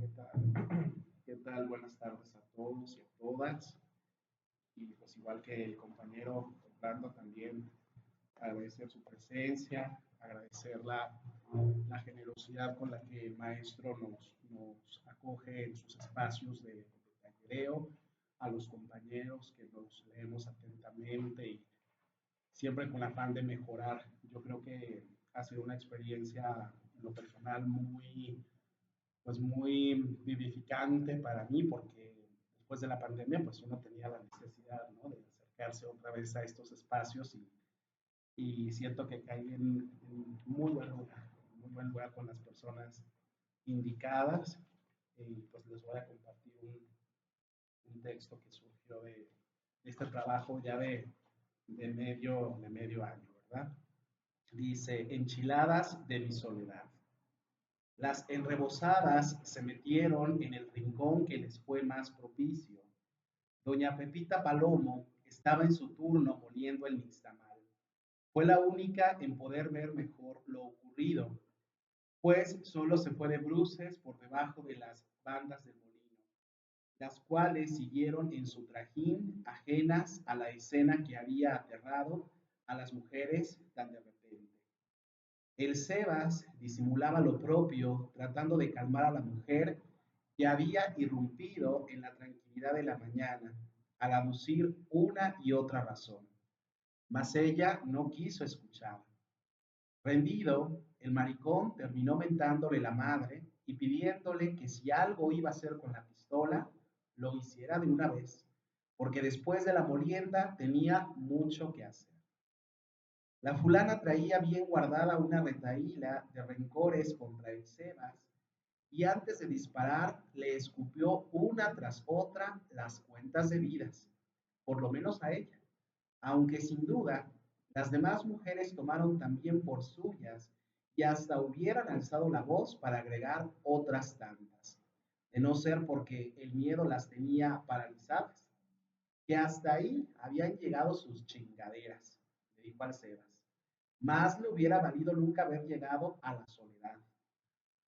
¿Qué tal? ¿Qué tal? Buenas tardes a todos y a todas. Y pues igual que el compañero Orlando, también agradecer su presencia, agradecer la generosidad con la que el maestro nos acoge en sus espacios de tallereo, a los compañeros que nos leemos atentamente y siempre con afán de mejorar. Yo creo que ha sido una experiencia en lo personal muy vivificante para mí porque después de la pandemia pues uno tenía la necesidad, ¿no?, de acercarse otra vez a estos espacios y siento que caí en muy buen lugar con las personas indicadas y pues les voy a compartir un texto que surgió de este trabajo ya de medio año, ¿verdad? Dice, enchiladas de mi soledad. Las enrebosadas se metieron en el rincón que les fue más propicio. Doña Pepita Palomo estaba en su turno moliendo el nixtamal. Fue la única en poder ver mejor lo ocurrido, pues solo se fue de bruces por debajo de las bandas del molino, las cuales siguieron en su trajín ajenas a la escena que había aterrado a las mujeres tan de repente. El Sebas disimulaba lo propio, tratando de calmar a la mujer que había irrumpido en la tranquilidad de la mañana, al aducir una y otra razón. Mas ella no quiso escuchar. Rendido, el maricón terminó mentándole la madre y pidiéndole que si algo iba a hacer con la pistola, lo hiciera de una vez, porque después de la molienda tenía mucho que hacer. La fulana traía bien guardada una retahíla de rencores contra el Sebas y antes de disparar le escupió una tras otra las cuentas debidas, por lo menos a ella, aunque sin duda las demás mujeres tomaron también por suyas y hasta hubieran alzado la voz para agregar otras tantas, de no ser porque el miedo las tenía paralizadas, que hasta ahí habían llegado sus chingaderas, le dijo al Sebas. Más le hubiera valido nunca haber llegado a la soledad.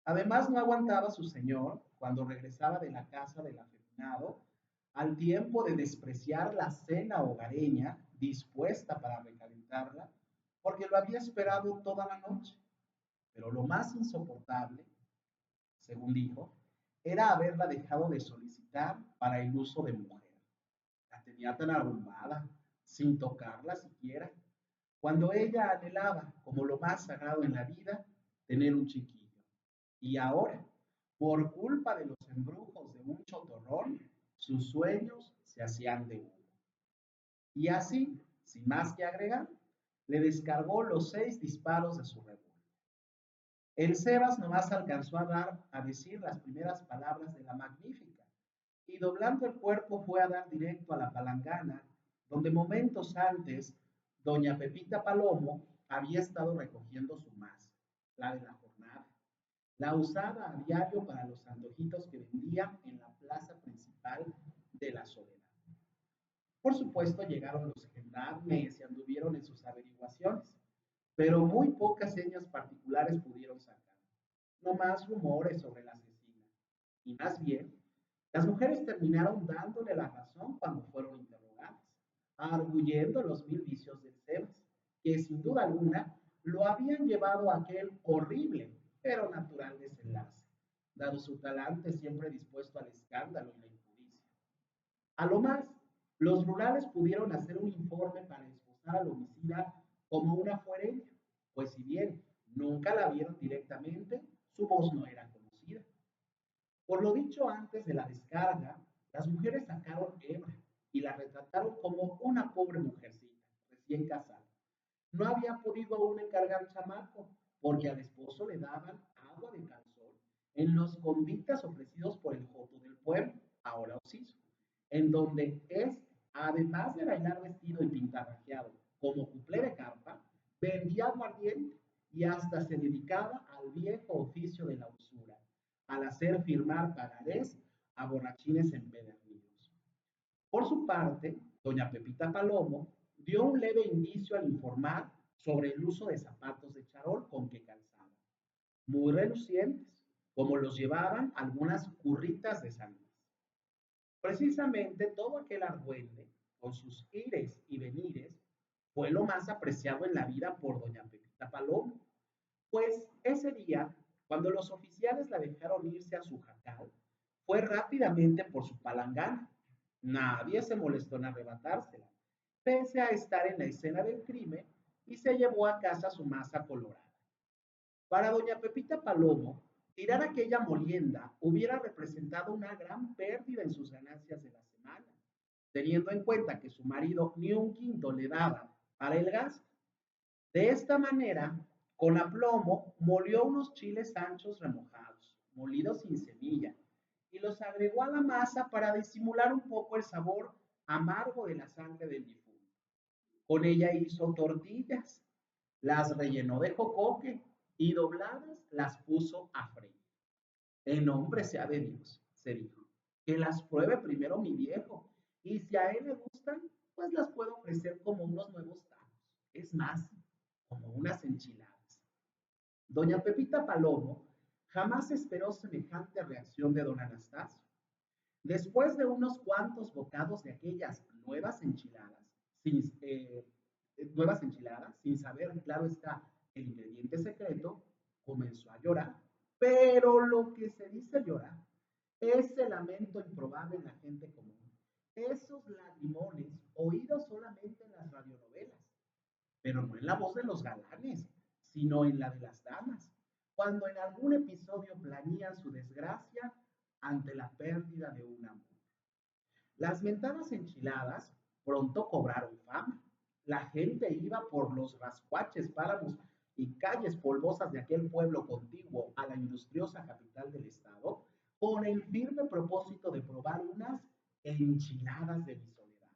Además, no aguantaba su señor cuando regresaba de la casa del afeminado, al tiempo de despreciar la cena hogareña dispuesta para recalentarla, porque lo había esperado toda la noche. Pero lo más insoportable, según dijo, era haberla dejado de solicitar para el uso de mujer. La tenía tan arrumbada, sin tocarla siquiera, cuando ella anhelaba, como lo más sagrado en la vida, tener un chiquillo. Y ahora, por culpa de los embrujos de un chotorrón, sus sueños se hacían de humo. Y así, sin más que agregar, le descargó los 6 disparos de su revólver. El Sebas nomás alcanzó a decir las primeras palabras de la magnífica, y doblando el cuerpo fue a dar directo a la palangana, donde momentos antes doña Pepita Palomo había estado recogiendo su masa, la de la jornada, la usada a diario para los antojitos que vendía en la plaza principal de la Soledad. Por supuesto, llegaron los gendarmes y anduvieron en sus averiguaciones, pero muy pocas señas particulares pudieron sacar, no más rumores sobre la asesina. Y más bien, las mujeres terminaron dándole la razón cuando fueron interrogadas, arguyendo los mil vicios del Sebas, que sin duda alguna lo habían llevado a aquel horrible pero natural desenlace, dado su talante siempre dispuesto al escándalo y la imprudencia. A lo más, los rurales pudieron hacer un informe para esposar al homicida como una fuera ella, pues si bien nunca la vieron directamente, su voz no era conocida. Por lo dicho antes de la descarga, las mujeres sacaron hebra y la retrataron como una pobre mujercita, recién casada. No había podido aún encargar chamaco, porque al esposo le daban agua de calzón en los convites ofrecidos por el joto del pueblo, ahora occiso, en donde es, además de bailar vestido y pintarrajeado como cuplé de carpa, vendía aguardiente y hasta se dedicaba al viejo oficio de la usura, al hacer firmar pagarés a borrachines empedernidos. Por su parte, doña Pepita Palomo dio un leve indicio al informar sobre el uso de zapatos de charol con que calzaba, muy relucientes, como los llevaban algunas curritas de San Luis. Precisamente todo aquel argüende, con sus ires y venires, fue lo más apreciado en la vida por doña Pepita Palomo, pues ese día, cuando los oficiales la dejaron irse a su jacal, fue rápidamente por su palangana. Nadie se molestó en arrebatársela, pese a estar en la escena del crimen, y se llevó a casa su masa colorada. Para doña Pepita Palomo, tirar aquella molienda hubiera representado una gran pérdida en sus ganancias de la semana, teniendo en cuenta que su marido ni un quinto le daba para el gasto. De esta manera, con aplomo, molió unos chiles anchos remojados, molidos sin semilla, y los agregó a la masa para disimular un poco el sabor amargo de la sangre del difunto. Con ella hizo tortillas, las rellenó de jocoque y dobladas las puso a freír. En nombre sea de Dios, se dijo, que las pruebe primero mi viejo, y si a él le gustan, pues las puedo ofrecer como unos nuevos tacos. Es más, como unas enchiladas. Doña Pepita Palomo jamás esperó semejante reacción de don Anastasio. Después de unos cuantos bocados de aquellas nuevas enchiladas, sin saber, claro está, el ingrediente secreto, comenzó a llorar. Pero lo que se dice llorar, ese lamento improbable en la gente común, esos lagrimones oídos solamente en las radionovelas, pero no en la voz de los galanes, sino en la de las damas, cuando en algún episodio planean su desgracia ante la pérdida de un amor. Las mentadas enchiladas pronto cobraron fama. La gente iba por los rascuaches, páramos y calles polvosas de aquel pueblo contiguo a la industriosa capital del estado con el firme propósito de probar unas enchiladas de mi soledad,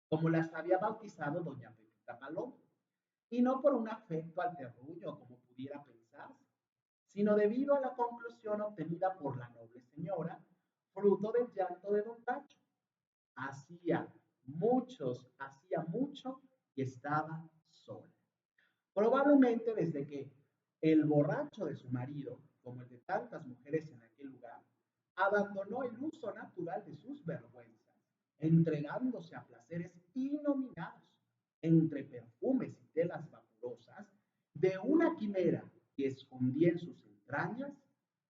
como las había bautizado doña Pepita Paloma, y no por un afecto al terruño, como pudiera pensarse, sino debido a la conclusión obtenida por la noble señora, fruto del llanto de don Tacho. Hacía mucho que estaba sola. Probablemente desde que el borracho de su marido, como el de tantas mujeres en aquel lugar, abandonó el uso natural de sus vergüenzas, entregándose a placeres inominados, entre perfumes y telas vaporosas, de una quimera que escondía en sus entrañas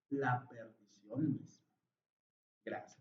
la perdición misma. Gracias.